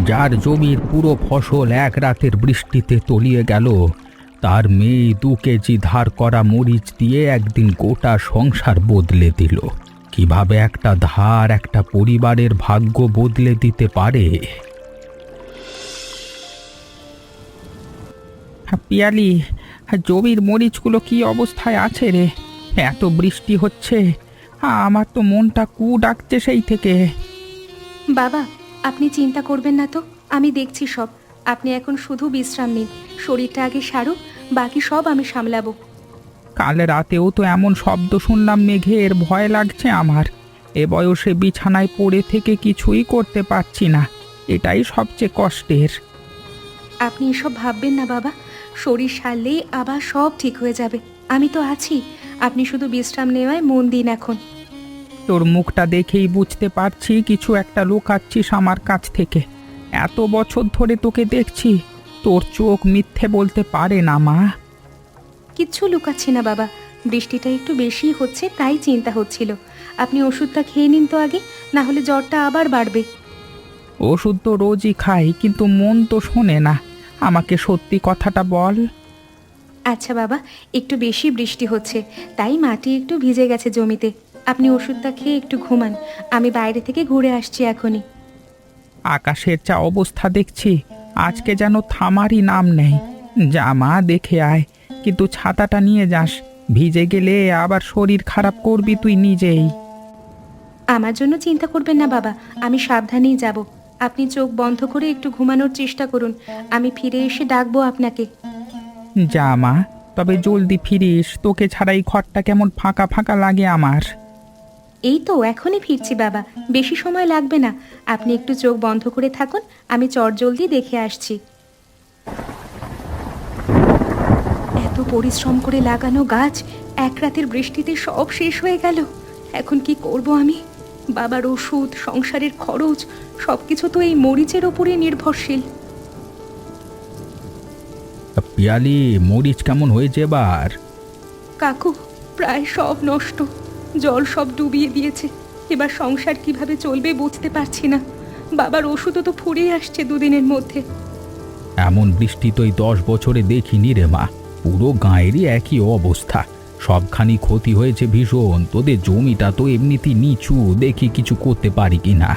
যার জমির পুরো ফসল এক রাতের বৃষ্টিতে তলিয়ে গেল, তার মেয়ে 2 কেজি ধার করা মরিচ দিয়ে একদিন গোটা সংসার বদলে দিল। কিভাবে একটা ধার একটা পরিবারের ভাগ্য বদলে দিতে পারে? পিয়ালি, জমির মরিচগুলো কি অবস্থায় আছে রে? এত বৃষ্টি হচ্ছে, আমার তো মনটা কু ডাকছে সেই থেকে। বাবা, আপনি চিন্তা করবেন না তো, আমি দেখছি সব। আপনি এখন শুধু বিশ্রাম নিন, শরীরটা আগে সারুক, বাকি সব আমি সামলাবো। কাল রাতেও তো এমন শব্দ শুনলাম মেঘের, ভয় লাগছে আমার। এ বয়সে বিছানায় পড়ে থেকে কিছুই করতে পারছি না, এটাই সবচেয়ে কষ্টের। আপনি এসব ভাববেন না বাবা, শরীর সারলেই আবার সব ঠিক হয়ে যাবে। আমি তো আছি, আপনি শুধু বিশ্রাম নেওয়ায় মন দিন এখন। তোর মুখটা দেখেই বুঝতে পারছি কিছু একটা লুকাচ্ছিস আমার কাছ থেকে। এত বছর ধরে তোকে দেখছি, তোর চোখ মিথ্যে বলতে পারে না মা। কিচ্ছু লুকাচ্ছি না বাবা, বৃষ্টিটা একটু বেশি হচ্ছে তাই চিন্তা হচ্ছিল। আপনি ওষুধটা খেয়ে নিন তো আগে, না হলে জ্বরটা আবার বাড়বে। ওষুধ তো রোজই খাই, কিন্তু মন তো শোনে না। আমাকে সত্যি কথাটা বল। আচ্ছা বাবা, একটু বেশি বৃষ্টি হচ্ছে, তাই মাটি একটু ভিজে গেছে জমিতে। আপনি ওষুধটা খেয়ে একটু ঘুমান, আমি বাইরে থেকে ঘুরে আসছি এখনই। আকাশের যা অবস্থা দেখছি, আজকে যেন থামারই নাম নেই। যা মা, দেখে আয়, কিন্তু ছাতাটা নিয়ে যাস। ভিজে গেলে আবার শরীর খারাপ করবি তুই নিজেই। আমার জন্য চিন্তা করবেন না বাবা, আমি সাবধানেই যাব। আপনি চোখ বন্ধ করে একটু ঘুমানোর চেষ্টা করুন, আমি ফিরে এসে ডাকবো আপনাকে। যা মা, তবে জলদি ফিরিস, তোকে ছাড়া এই ঘরটা কেমন ফাঁকা ফাঁকা লাগে আমার। এই তো এখনই ফিরছি বাবা, বেশি সময় লাগবে না। আপনি একটু চোখ বন্ধ করে থাকুন, আমি চটজলদি দেখে আসছি। এত পরিশ্রম করে লাগানো গাছ এক রাতের বৃষ্টিতে সব শেষ হয়ে গেল। এখন কি করব আমি? বাবার ওষুধ, সংসারের খরচ, সবকিছু তো এই মরিচের ওপরে নির্ভরশীল। পিয়ালি, মরিচ কেমন হয়েছে এবার? কাকু, প্রায় সব নষ্ট, জল সব ডুবিয়ে দিয়েছে। এবার সংসার কিভাবে চলবে বুঝতে পারছি না। বাবার ওষুধও তো ফুরিয়ে আসছে দুদিনের মধ্যে। এমন বৃষ্টি তো এই 10 বছরে দেখিনি রে মা। পুরো গাঁয়েরই একই অবস্থা, সবখানি ক্ষতি হয়েছে ভীষণ। তোদের জমিটা তো এমনিতেই নিচু, দেখি কিছু করতে পারি কি না।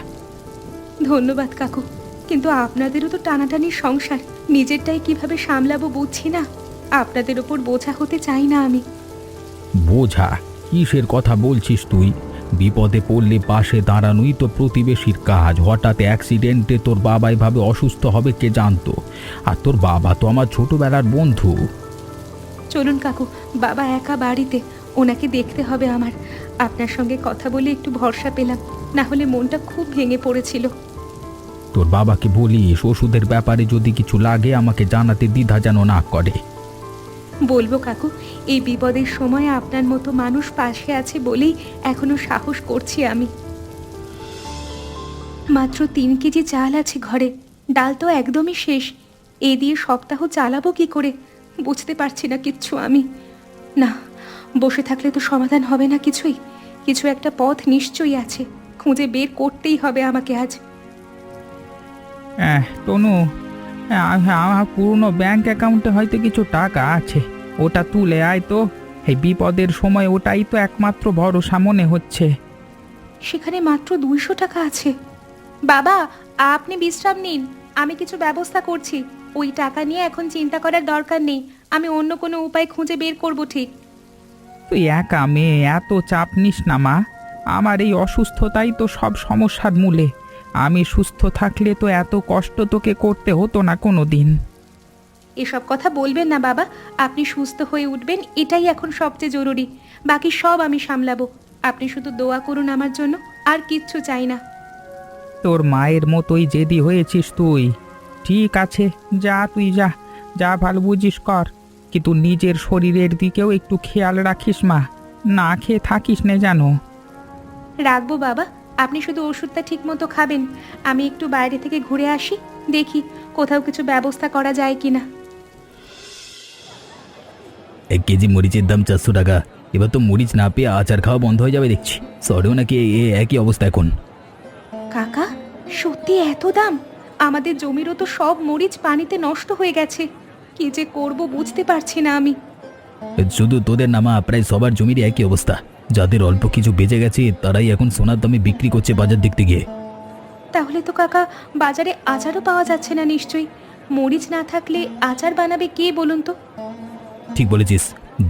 ধন্যবাদ কাকু, কিন্তু আপনাদেরও তো টানাটানির সংসার, নিজেরটাই কিভাবে সামলাবো বুঝছি না। আপনাদের ওপর বোঝা হতে চাই না আমি। বোঝা? কিসের কথা বলছিস তুই? বিপদে পড়লে পাশে দাঁড়ানোই তো প্রতিবেশীর কাজ। হঠাৎ অ্যাক্সিডেন্টে তোর বাবা এভাবে অসুস্থ হবে কে জানতো? আর তোর বাবা তো আমার ছোটবেলার বন্ধু। চলুন কাকু, বাবা একা বাড়িতে, ওনাকে দেখতে হবে আমার। আপনার সঙ্গে কথা বলে একটু ভরসা পেলাম, না হলে মনটা খুব ভেঙে পড়েছিল। তোর বাবাকে বলিস ওষুধের ব্যাপারে যদি কিছু লাগে আমাকে জানাতে দ্বিধা যেন না করে। বলবো কাকু, এই বিপদের সময় আপনার মতো মানুষ পাশে আছে বলেই এখনো সাহস করছি আমি। মাত্র 3 কেজি চাল আছে ঘরে, ডাল তো একদমই শেষ। এ দিয়ে সপ্তাহ চালাবো কি করে বুঝতে পারছি না কিচ্ছু আমি। না, বসে থাকলে তো সমাধান হবে না কিছুই। কিছু একটা পথ নিশ্চয়ই আছে, খুঁজে বের করতেই হবে আমাকে আজ। তনু, আমার পুরনো ব্যাংক অ্যাকাউন্টে হয়তো কিছু টাকা আছে, ওটা তুলে আয় তো। এই বিপদের সময় ওটাই তো একমাত্র ভরসা মনে হচ্ছে। সেখানে মাত্র 200 টাকা আছে। বাবা, আপনি বিশ্রাম নিন, আমি কিছু ব্যবস্থা করছি। ওই টাকা নিয়ে এখন চিন্তা করার দরকার নেই, আমি অন্য কোনো উপায় খুঁজে বের করব ঠিক। তুই একা মেয়ে, এত চাপ নিস না মা। আমার এই অসুস্থতাই তো সব সমস্যার মূলে। আমি সুস্থ থাকলে তো এত কষ্ট তোকে করতে হতো না কোনো দিন। এসব কথা বলবেন না বাবা, আপনি সুস্থ হয়ে উঠবেন এটাই এখন সবচেয়ে জরুরি। বাকি সব আমি সামলাবো, আপনি শুধু দোয়া করুন আমার জন্য, আর কিচ্ছু চাই না। তোর মায়ের মতোই জেদি হয়েছিস তুই। ঠিক আছে, যা তুই যা, যা ভালো বুঝিস কর, কিন্তু নিজের শরীরের দিকেও একটু খেয়াল রাখিস মা। না খেয়ে থাকিস না জানো। রাখবো বাবা, আপনি শুধু ওষুধটা ঠিক মতো খাবেন। আমি একটু বাইরে থেকে ঘুরে আসি, দেখি কোথাও কিছু ব্যবস্থা করা যায় কিনা। 1 কেজি মরিচের দাম 400 টাকা। এবার তো মরিচ না পেয়ে আচার খাওয়া বন্ধ হয়ে যাবে দেখছি। শহরেও নাকি একই অবস্থা এখন। কাকা, সত্যি এত দাম? আমাদের জমিরও তো সব মরিচ পানিতে নষ্ট হয়ে গেছে। কি যে করব বুঝতে পারছি না আমি। শুধু তোদের নামা প্রায় সবার জমির একই অবস্থা। যাদের অল্প কিছু বেঁচে গেছে তারাই এখন সোনার দামে বিক্রি করছে বাজার দেখতে গিয়ে। তাহলে তো কাকা বাজারে আচারও পাওয়া যাচ্ছে না নিশ্চয়ই। মরিচ না থাকলে আচার বানাবে কে বলুন তো? ঠিক বলেছিস,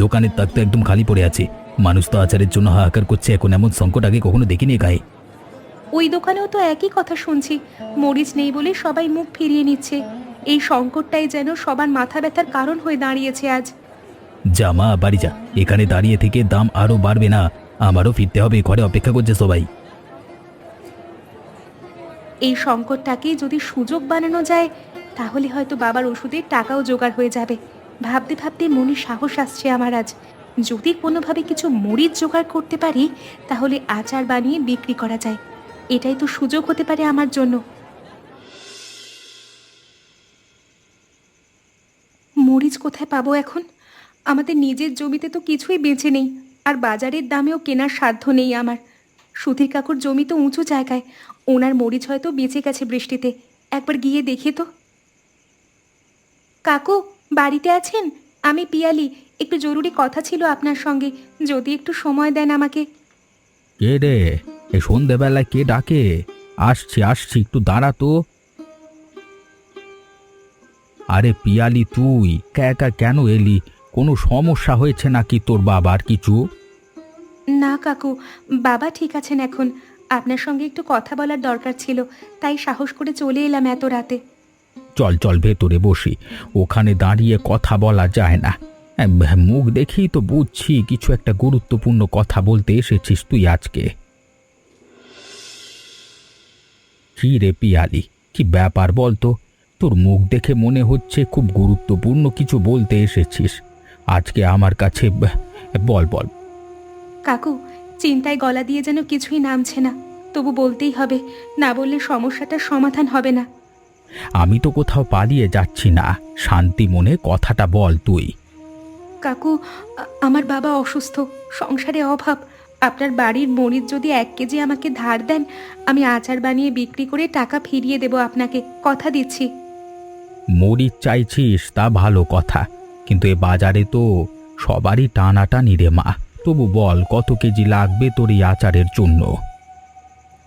দোকানের তাক তো একদম খালি পড়ে আছে। মানুষ তো আচারের জন্য হাহাকার করছে। এখন এমন সংকট আগে কখনো দেখিনি গায়ে। ওই দোকানেও তো একই কথা শুনছি, মরিচ নেই বলে সবাই মুখ ফিরিয়ে নিচ্ছে। এই সংকটটাই যেন সবার মাথা ব্যথার কারণ হয়ে দাঁড়িয়েছে আজ। যা মা, বাড়ি যা। এখানে দাঁড়িয়ে থেকে দাম আরো বাড়বে না। আমারও ফিরতে হবে, ঘরে অপেক্ষা করছে সবাই। এই সংকটটাকে যদি সুযোগ বানানো যায় তাহলে হয়তো বাবার ওষুধের টাকাও জোগাড় হয়ে যাবে। ভাবতে ভাবতে মনে সাহস আসছে আমার আজ। যদি কোনোভাবে কিছু মরিচ জোগাড় করতে পারি তাহলে আচার বানিয়ে বিক্রি করা যায়। এটাই তো সুযোগ হতে পারে আমার জন্য। মরিচ কোথায় পাবো এখন? আমাদের নিজের জমিতে তো কিছুই বেঁচে নেই, আর বাজারের দামেও কেনার সাধ্য নেই আমার। সুধীর কাকুর জমি তো উঁচু জায়গায়, ওনার মরিচ হয়তো বেঁচে গেছে বৃষ্টিতে। একবার গিয়ে দেখে তো। কাকু, বাড়িতে আছেন? আমি পিয়ালি, একটু জরুরি কথা ছিল আপনার সঙ্গে, যদি একটু সময় দেন আমাকে। কে রে? এ সন্ধেবেলায় কে ডাকে? আসছি আসছি, একটু দাঁড়া তো। আরে পিয়ালি, তুই একা একা কেন এলি? কোনো সমস্যা হয়েছে নাকি তোর বাবার কিছু? না কাকু, বাবা ঠিক আছেন এখন। আপনার সঙ্গে একটু কথা বলার দরকার ছিল, তাই সাহস করে চলে এলাম এত রাতে। চল চল, ভেতরে বসি। ওখানে দাঁড়িয়ে কথা বলা যায় না। মুখ দেখেই তো বুঝছি কিছু একটা গুরুত্বপূর্ণ কথা বলতে এসেছিস তুই আজকে। কি রে পিয়ালি, কি ব্যাপার বলতো? তোর মুখ দেখে মনে হচ্ছে খুব গুরুত্বপূর্ণ কিছু বলতে এসেছিস আজকে আমার কাছে। বল বল। কাকু, চিন্তায় গলা দিয়ে যেন কিছুই নামছে না, তবু বলতেই হবে, না বললে সমস্যাটার সমাধান হবে না। আমি তো কোথাও পালিয়ে যাচ্ছি না, শান্তি মনে কথাটা বল তুই। কাকু, আমার বাবা অসুস্থ, সংসারে অভাব। আপনার বাড়ির মরিচ যদি 1 কেজি আমাকে ধার দেন, আমি আচার বানিয়ে বিক্রি করে টাকা ফিরিয়ে দেব আপনাকে, কথা দিচ্ছি। মরিচ চাইছিস তা ভালো কথা, কিন্তু এ বাজারে তো সবারই টানাটানি রে মা। তবু বল, কত কেজি লাগবে তোর এই আচারের জন্য?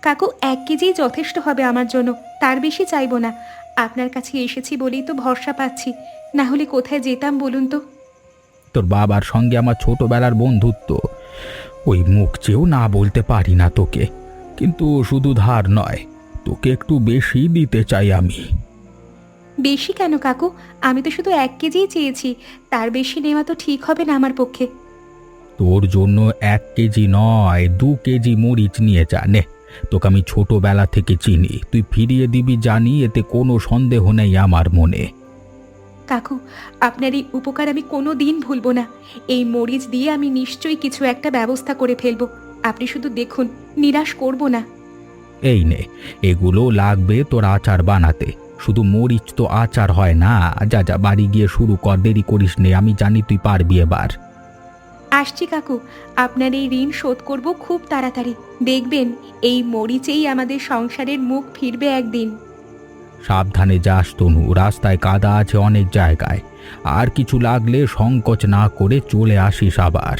কাকু, 1 কেজিই যথেষ্ট হবে আমার জন্য, তার বেশি চাইবো না। আপনার কাছে এসেছি বলেই তো ভরসা পাচ্ছি, না হলে কোথায় যেতাম বলুন তো? তোর বাবার সঙ্গে আমার ছোটবেলার বন্ধুত্ব, ওই মুখ চেয়েও না বলতে পারি না তোকে। কিন্তু শুধু ধার নয়, তোকে একটু বেশি দিতে চাই আমি। বেশি কেন কাকু? আমি তো শুধু 1 কেজিই চেয়েছি, তার বেশি নেওয়া তো ঠিক হবে না আমার পক্ষে। তোর জন্য 1 কেজি নয়, 2 কেজি মরিচ নিয়ে যা নে। তোকে আমি ছোটবেলা থেকে চিনি, তুই ফিরিয়ে দিবি জানি, এতে কোনো সন্দেহ নেই আমার মনে। কাকু, আপনার এই উপকার আমি কোনো দিন ভুলবো না। এই মরিচ দিয়ে আমি নিশ্চয়ই কিছু একটা ব্যবস্থা করে ফেলবো। আপনি শুধু দেখুন, নিরাশ করব না। এই নে, এগুলো লাগবে তোর আচার বানাতে। শুধু মরিচ তো আচার হয় না। যা যা, বাড়ি গিয়ে শুরু কর, দেরি করিস নে, আমি জানি তুই পারবি এবার। আসছি কাকু, আপনার এই ঋণ শোধ করব খুব তাড়াতাড়ি। দেখবেন, এই মরিচেই আমাদের সংসারের মুখ ফিরবে একদিন। সাবধানে যাস তনু, রাস্তায় কাদা আছে অনেক জায়গায়। আর কিছু লাগলে সংকোচ না করে চলে আসিস আবার।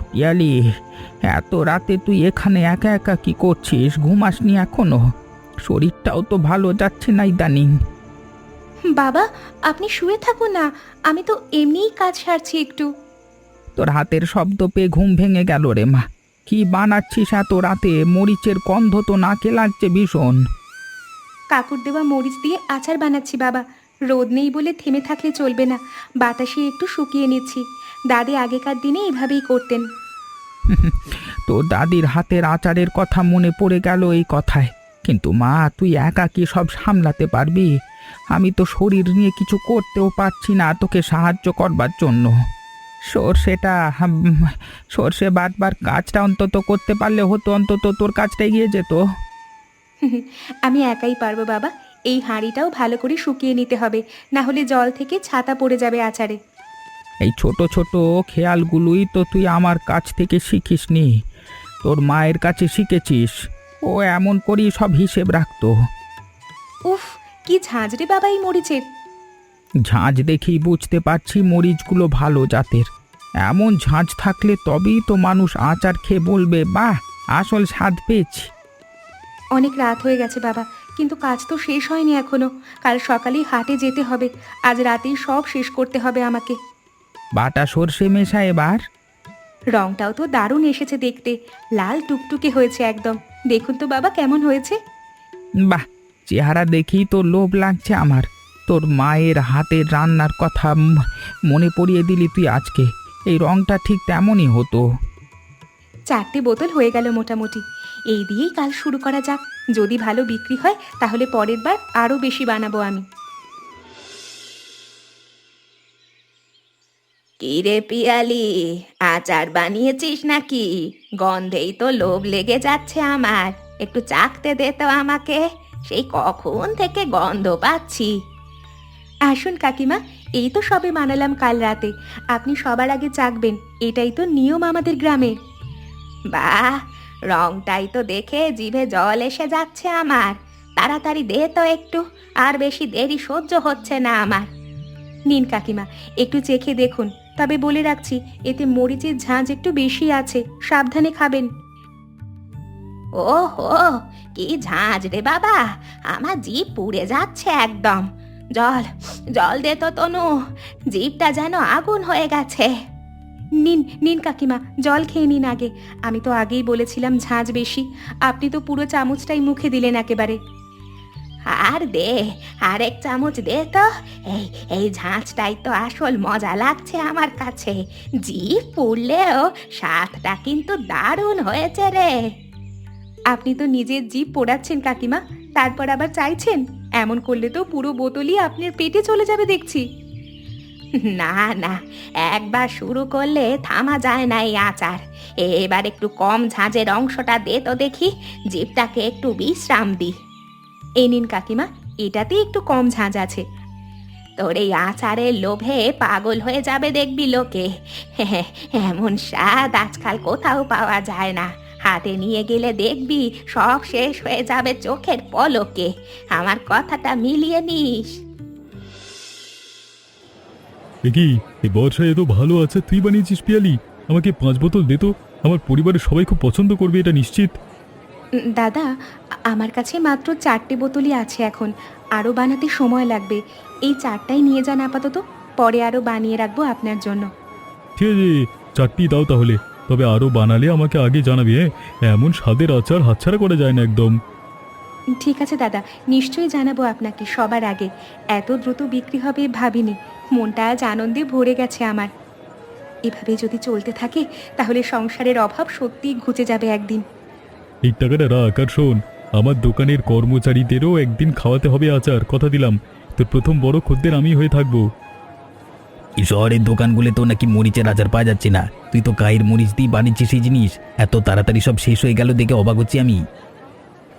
পিয়ালি, এত রাতে তুই এখানে একা একা কি করছিস? ঘুমাসনি এখনো? শরীরটাও তো ভালো যাচ্ছে না ইদানিং। বাবা, আপনি শুয়ে থাকুন না, আমি তো এমনিই কাজ সারছি একটু। তোর হাতের শব্দ পেয়ে ঘুম ভেঙে গেল রে মা। কি বানাচ্ছিস এত রাতে? মরিচের গন্ধ তো নাকে লাগছে ভীষণ। কাকুর দেওয়া মরিচ দিয়ে আচার বানাচ্ছি বাবা। রোদ নেই বলে থেমে থাকলে চলবে না, বাতাসে একটু শুকিয়ে নিচ্ছি। দাদি আগেকার দিনে এভাবেই করতেন। তোর দাদির হাতের আচারের কথা মনে পড়ে গেল এই কথায়। কিন্তু মা, তুই একা কি সব সামলাতে পারবি? আমি তো শরীর নিয়ে কিছু করতেও পারছি না তোকে সাহায্য করবার জন্য। সর্ষেটা সর্ষে বাটবার কাজটা অন্তত করতে পারলে হতো, অন্তত তোর কাজটা এগিয়ে যেত। আমি একাই পারবো বাবা। এই হাঁড়িটাও ভালো করে শুকিয়ে নিতে হবে, না হলে জল থেকে ছাতা পড়ে যাবে আচারে। এই ছোট ছোট খেয়ালগুলোই তো তুই আমার কাছ থেকে শিখিসনি। তোর মায়ের কাছে শিখেছিস। ও এমন করেই সব হিসেব রাখতো। উফ, কি ঝাঁঝ রে বাবা এই মরিচের। ঝাঁঝ দেখেই বুঝতে পারছি মরিচগুলো ভালো জাতের। এমন ঝাঁঝ থাকলে তবেই তো মানুষ আচার খেয়ে বলবে, বাহ, আসল স্বাদ পেয়েছি। অনেক রাত হয়ে গেছে বাবা, কিন্তু কাজ তো শেষ হয়নি এখনো। কাল সকালেই হাটে যেতে হবে, আজ রাতেই সব শেষ করতে হবে আমাকে। বাটা সর্ষে মেশা এবার। রংটাও তো দারুণ এসেছে দেখতে, লাল টুকটুকে হয়েছে একদম। দেখুন তো বাবা কেমন হয়েছে। বাহ, চেহারা দেখেই তো লোভ লাগছে আমার। তোর মায়ের হাতের রান্নার কথা মনে পড়িয়ে দিলি তুই আজকে। এই রংটা ঠিক তেমনই হতো। 4টে বোতল হয়ে গেল মোটামুটি। এই দিয়েই কাল শুরু করা যাক। যদি ভালো বিক্রি হয় তাহলে পরের বার আরও বেশি বানাবো আমি। কি রে পিয়ালি, আচার বানিয়েছিস নাকি? গন্ধেই তো লোভ লেগে যাচ্ছে আমার। একটু চাখতে দে তো আমাকে, সেই কখন থেকে গন্ধ পাচ্ছি। আসুন কাকিমা, এই তো সবে বানালাম কাল রাতে। আপনি সবার আগে চাখবেন, এটাই তো নিয়ম আমাদের গ্রামে। বাহ, রংটাই তো দেখে জিভে জল এসে যাচ্ছে আমার। তাড়াতাড়ি দে তো একটু, আর বেশি দেরি সহ্য হচ্ছে না আমার। নিন কাকিমা, একটু চেখে দেখুন। তবে বলে রাখছি, এতে মরিচের ঝাঁঝ একটু বেশি আছে, সাবধানে খাবেন। ওহো, কি ঝাঁঝ রে বাবা, আমার জিভ পুড়ে যাচ্ছে একদম। জল জল দে তো তনু, জিভটা যেন আগুন হয়ে গেছে। নিন নিন কাকিমা, জল খেয়ে নিন আগে। আমি তো আগেই বলেছিলাম ঝাঁঝ বেশি, আপনি তো পুরো চামচটাই মুখে দিলেন একেবারে। আর দে, আরেক চামচ দে তো। এই এই ঝাঁঝটাই তো আসল মজা লাগছে আমার কাছে। জিভ পুড়লেও স্বাদটা কিন্তু দারুণ হয়েছে রে। আপনি তো নিজের জিভ পোড়াচ্ছেন কাকিমা, তারপর আবার চাইছেন? এমন করলে তো পুরো বোতলই আপনার পেটে চলে যাবে দেখছি। না না, একবার শুরু করলে থামা যায় না এই আচার। এবার একটু কম ঝাঁঝের অংশটা দে তো দেখি, জিভটাকে একটু বিশ্রাম দি। এই নিন কাকিমা, এটাতে একটু কম ঝাঁঝ আছে। তোর এই আচারের লোভে পাগল হয়ে যাবে দেখবি লোকে। এমন স্বাদ আজকাল কোথাও পাওয়া যায় না। হাতে নিয়ে গেলে দেখবি সব শেষ হয়ে যাবে চোখের পলকে। আমার কথাটা মিলিয়ে নিস। কি এই বর্ষায় এত ভালো আছে তুই বানিয়েছিস পিয়ালি? আমাকে 5 বোতল দে তো। আমার পরিবারের সবাই খুব পছন্দ করবে, এটা নিশ্চিত। দাদা, আমার কাছে মাত্র 4টে বোতলই আছে এখন, আরও বানাতে সময় লাগবে। এই 4টাই নিয়ে যান আপাতত, পরে আরও বানিয়ে রাখবো আপনার জন্য। ঠিক আছে, 4টি দাও তাহলে। তবে আরও বানালে আমাকে আগে জানাবি। হ্যাঁ, এমন স্বাদের আচার হাতছাড়া করা যায় না একদম। ঠিক আছে দাদা, নিশ্চয়ই জানাবো আপনাকে সবার আগে। এত দ্রুত বিক্রি হবে ভাবিনি, মনটা আজ আনন্দে ভরে গেছে আমার। এভাবে যদি চলতে থাকে তাহলে সংসারের অভাব সত্যিই ঘুচে যাবে একদিন। এই টাকাটা রাখ, আর শোন, আমার দোকানের কর্মচারীদেরও একদিন খাওয়াতে হবে আচার, কথা দিলাম। তোর প্রথম বড় খদ্দের আমি হয়ে থাকবো। এই শহরের দোকানগুলো তো নাকি মরিচের আচার পাওয়া যাচ্ছে না। তুই তো গায়ের মরিচ দিয়ে বানিয়েছিস সেই জিনিস, এত তাড়াতাড়ি সব শেষ হয়ে গেল দেখে অবাক হচ্ছি আমি।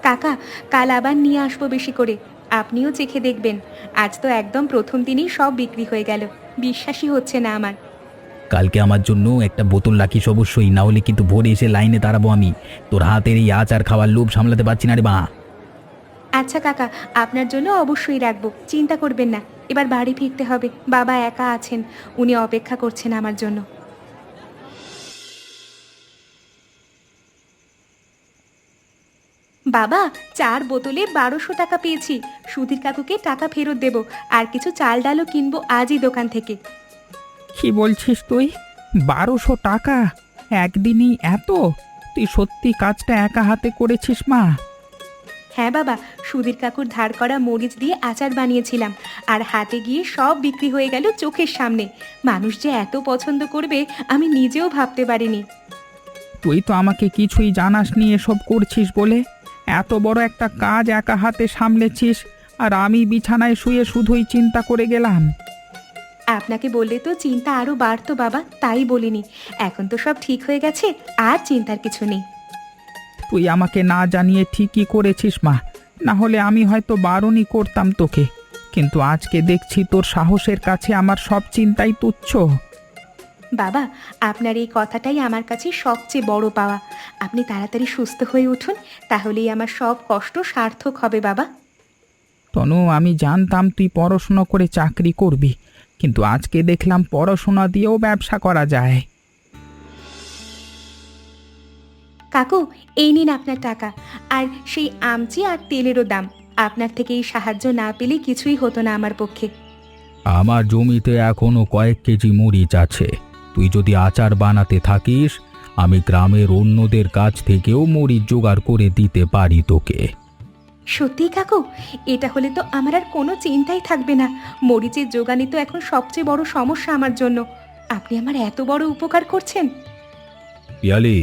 কাকা, কাল আবার নিয়ে আসবো বেশি করে, আপনিও চেখে দেখবেন। আজ তো একদম প্রথম দিনই সব বিক্রি হয়ে গেল, বিশ্বাসই হচ্ছে না আমার। কালকে আমার জন্য একটা বোতল রাখিস অবশ্যই, না হলে কিন্তু ভোরে এসে লাইনে দাঁড়াবো আমি। তোর হাতের এই আচার খাওয়ার লোভ সামলাতে পারছি না রে মা। আচ্ছা কাকা, আপনার জন্য অবশ্যই রাখবো, চিন্তা করবেন না। এবার বাড়ি ফিরতে হবে, বাবা একা আছেন, উনি অপেক্ষা করছেন আমার জন্য। বাবা, 4 বোতলে 1200 টাকা পেয়েছি। সুধীর কাকুকে টাকা ফেরত দেব, আর কিছু চাল ডালও কিনবো আজই দোকান থেকে। কি বলছিস তুই? 1200 টাকা একদিনই এত? তুই সত্যি কাজটা একা হাতে করেছিস মা? হ্যাঁ বাবা, সুধীর কাকুর ধার করা মরিচ দিয়ে আচার বানিয়েছিলাম, আর হাতে গিয়ে সব বিক্রি হয়ে গেল চোখের সামনে। মানুষ যে এত পছন্দ করবে আমি নিজেও ভাবতে পারিনি। তুই তো আমাকে কিছুই জানাসনি এসব করছিস বলে। এত বড় একটা কাজ একা হাতে সামলেছিস, আর আমি বিছানায় শুয়ে শুধুই চিন্তা করে গেলাম। আপনাকে বললে তো চিন্তা আরো বাড়তো বাবা, তাই বলিনি। এখন তো সব ঠিক হয়ে গেছে, আর চিন্তার কিছু নেই। তুই আমাকে না জানিয়ে ঠিকই করেছিস মা, না হলে আমি হয়তো বারণই করতাম তোকে। কিন্তু আজকে দেখছি তোর সাহসের কাছে আমার সব চিন্তাই তুচ্ছ। বাবা, আপনার এই কথাটাই আমার কাছে সবচেয়ে বড় পাওয়া। আপনি তাড়াতাড়ি সুস্থ হয়ে উঠুন, তাহলেই আমার সব কষ্ট সার্থক হবে বাবা। তনু, আমি জানতাম তুই পড়াশোনা করে চাকরি করবি, কিন্তু আজকে দেখলাম পড়াশোনা দিয়েও ব্যবসা করা যায়। কাকু, এই নিন আপনার টাকা, আর সেই আমচি আর তেলেরও দাম। আপনার থেকে এই সাহায্য না পেলে কিছুই হতো না আমার পক্ষে। আমার জমিতে এখনো কয়েক কেজি মরিচ আছে। তুই যদি আচার বানাতে থাকিস, আমি গ্রামের অন্যদের কাছ থেকেও মরিচ জোগাড় করে দিতে পারি তোকে। সত্যি কাকু, এটা হলে তো আমার আর কোনো চিন্তাই থাকবে না। মরিচের জোগানই তো এখন সবচেয়ে বড় সমস্যা আমার জন্য। আপনি আমার এত বড় উপকার করছেন। পিয়ালি,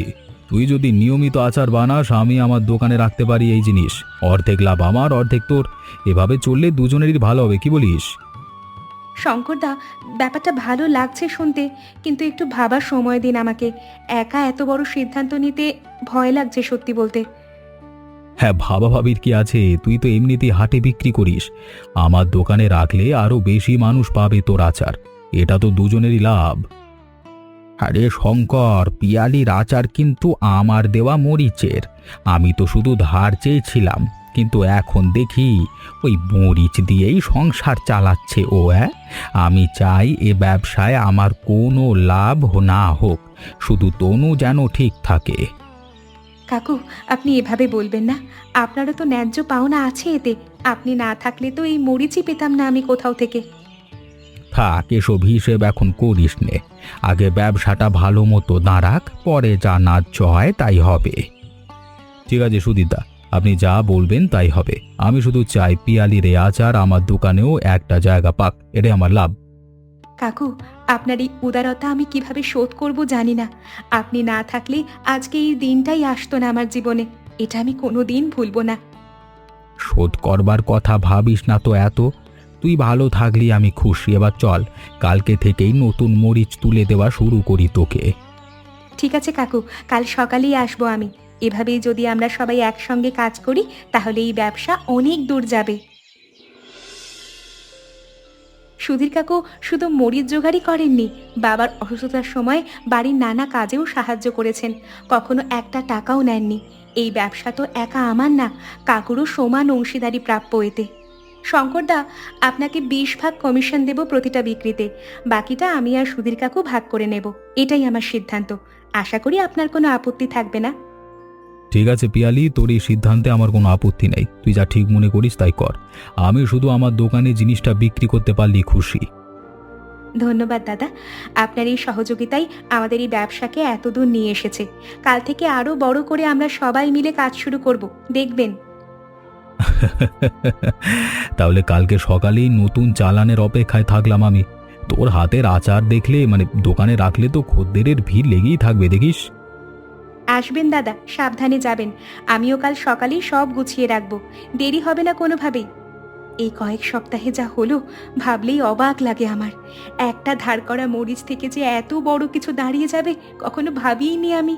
তুই যদি নিয়মিত আচার বানাস, আমি আমার দোকানে রাখতে পারি এই জিনিস। অর্ধেক লাভ আমার, অর্ধেক তোর। এভাবে চললে দুজনেরই ভালো হবে, কি বলিস? শঙ্করদা, ব্যাপারটা ভালো লাগছে শুনতে, কিন্তু একটু ভাবার সময় দিন আমাকে। একা এত বড় সিদ্ধান্ত নিতে ভয় লাগছে সত্যি বলতে। হ্যাঁ, ভাবির কি আছে? তুই তো এমনিতেই হাটে বিক্রি করিস। আমার দোকানে রাখলে আরো বেশি মানুষ পাবে তোর আচার। এটা তো দুজনেরই লাভ। আরে শঙ্কর, পিয়ালির আচার কিন্তু আমার দেওয়া মরিচের। আমি তো শুধু ধার চেয়েছিলাম, কিন্তু এখন দেখি ওই মরিচ দিয়েই সংসার চালাচ্ছে ও। আমি চাই এ ব্যবসায় আমার কোনো লাভ না হোক, শুধু তনু যেন ঠিক থাকে। কাকু, আপনি এভাবে বলবেন না। আপনারও তো ন্যায্য পাওনা আছে এতে। আপনি না থাকলে তো এই মরিচই পেতাম না আমি কোথাও থেকে। থাক, এসব হিসেব এখন করিস নে। আগে ব্যবসাটা ভালো মতো দাঁড়াক, পরে যা ন্যায্য হয় তাই হবে। ঠিক আছে সুদীদা, আপনি যা বলবেন তাই হবে। আমি শুধু চাই পিয়ালির এই আচার আমার দোকানেও একটা জায়গা পাক, এটাই আমার লাভ। কাকু, আপনার এই উদারতা আমি কিভাবে শোধ করব জানি না। আপনি না থাকলে আজকে এই দিনটাই আসতো না আমার জীবনে। এটা আমি কোনো দিন ভুলবো না। শোধ করবার কথা ভাবিস না তো এত। তুই ভালো থাকলি আমি খুশি। এবার চল, কালকে থেকেই নতুন মরিচ তুলে দেওয়া শুরু করি তোকে। ঠিক আছে কাকু, কাল সকালেই আসবো আমি। এভাবেই যদি আমরা সবাই একসঙ্গে কাজ করি, তাহলে এই ব্যবসা অনেক দূর যাবে। সুধীর কাকু শুধু মরিচ জোগাড়ই করেননি, বাবার অসুস্থতার সময় বাড়ির নানা কাজেও সাহায্য করেছেন। কখনো একটা টাকাও নেননি। এই ব্যবসা তো একা আমার না, কাকুরও সমান অংশীদারি প্রাপ্য এতে। শঙ্করদা, আপনাকে 20 ভাগ কমিশন দেব প্রতিটা বিক্রিতে। বাকিটা আমি আর সুধীর কাকু ভাগ করে নেব। এটাই আমার সিদ্ধান্ত। আশা করি আপনার কোনো আপত্তি থাকবে না। ঠিক আছে পিয়ালি, তোর এই সিদ্ধান্তে আমার কোনো আপত্তি নেই। তুই যা ঠিক মনে করিস তাই কর। আমি শুধু আমার দোকানে জিনিসটা বিক্রি করতে পারলি খুশি। ধন্যবাদ দাদা, আপনার এই সহযোগিতাই আমাদের এই ব্যবসাকে এতদূর নিয়ে এসেছে। কাল থেকে আরো বড় করে আমরা সবাই মিলে কাজ শুরু করব, দেখবেন। তাহলে কালকে সকালেই নতুন চালানের অপেক্ষায় থাকলাম আমি। তোর হাতের আচার দেখলে, দোকানে রাখলে তো খদ্দেরের ভিড় লেগেই থাকবে, দেখিস। আসবেন দাদা, সাবধানে যাবেন। আমিও কাল সকালেই সব গুছিয়ে রাখবো, দেরি হবে না কোনোভাবেই। এই কয়েক সপ্তাহে যা হলো, ভাবলেই অবাক লাগে আমার। একটা ধার করা মরিচ থেকে যে এত বড় কিছু দাঁড়িয়ে যাবে, কখনো ভাবিইনি আমি।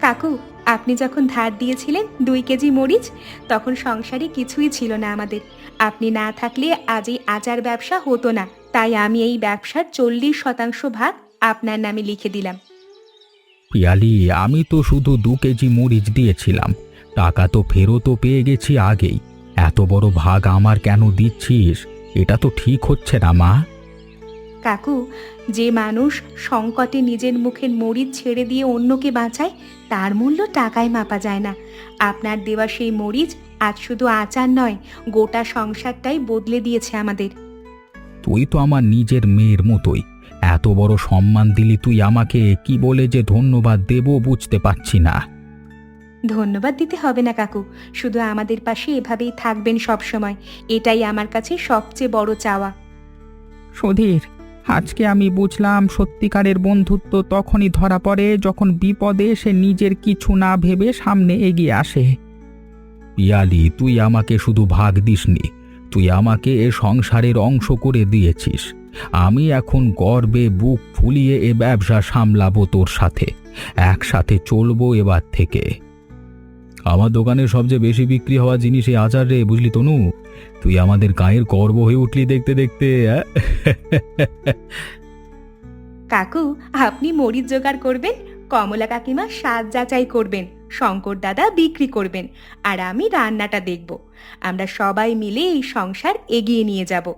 কাকু, আপনি যখন ধার দিয়েছিলেন 2 কেজি মরিচ, তখন সংসারে কিছুই ছিল না আমাদের। আপনি না থাকলে আজ এই আচার ব্যবসা হতো না। তাই আমি এই ব্যবসার 40% ভাগ আপনার নামে লিখে দিলাম। পিয়ালি, আমি তো শুধু 2 কেজি মরিচ দিয়েছিলাম। টাকা তো ফেরতও পেয়ে গেছি আগেই। এত বড় ভাগ আমার কেন দিচ্ছিস? এটা তো ঠিক হচ্ছে না মা। কাকু, যে মানুষ সংকটে নিজের মুখের মরিচ ছেড়ে দিয়ে অন্যকে বাঁচায়, তার মূল্য টাকায় মাপা যায় না। আপনার দেওয়া সেই মরিচ আজ শুধু আচার নয়, গোটা সংসারটাই বদলে দিয়েছে আমাদের। তুই তো আমার নিজের মেয়ের মতোই। এত বড় সম্মান দিলি তুই আমাকে, কি বলে যে ধন্যবাদ দেব বুঝতে পারছি না। ধন্যবাদ দিতে হবে না কাকু, শুধু আমাদের পাশে এভাবেই থাকবেন সব সময়। এটাই আমার কাছে সবচেয়ে বড় চাওয়া। সুধীর, আজকে আমি বুঝলাম সত্যিকারের বন্ধুত্ব তখনই ধরা পড়ে যখন বিপদে সে নিজের কিছু না ভেবে সামনে এগিয়ে আসে। পিয়ালি, তুই আমাকে শুধু ভাগ দিসনি, তুই আমাকে এ সংসারের অংশ করে দিয়েছিস। আমি এখন গর্বে বুক ফুলিয়ে এ ব্যবসা সামলাবো তোর সাথে। একসাথে চলবো এবার থেকে। আমার দোকানে সবচেয়ে বেশি বিক্রি হওয়া জিনিস এই আচার রে, বুঝলি তনু? তুই আমাদের গায়ের গর্ব হয়ে উঠলি দেখতে দেখতে। কাকু, আপনি মরিচ জোগাড় করবেন, কমলা কাকিমা স্বাদ যাচাই করবেন, শঙ্কর দাদা বিক্রি করবেন, আর আমি রান্নাটা দেখব। আমরা সবাই মিলে এই সংসার এগিয়ে নিয়ে যাব।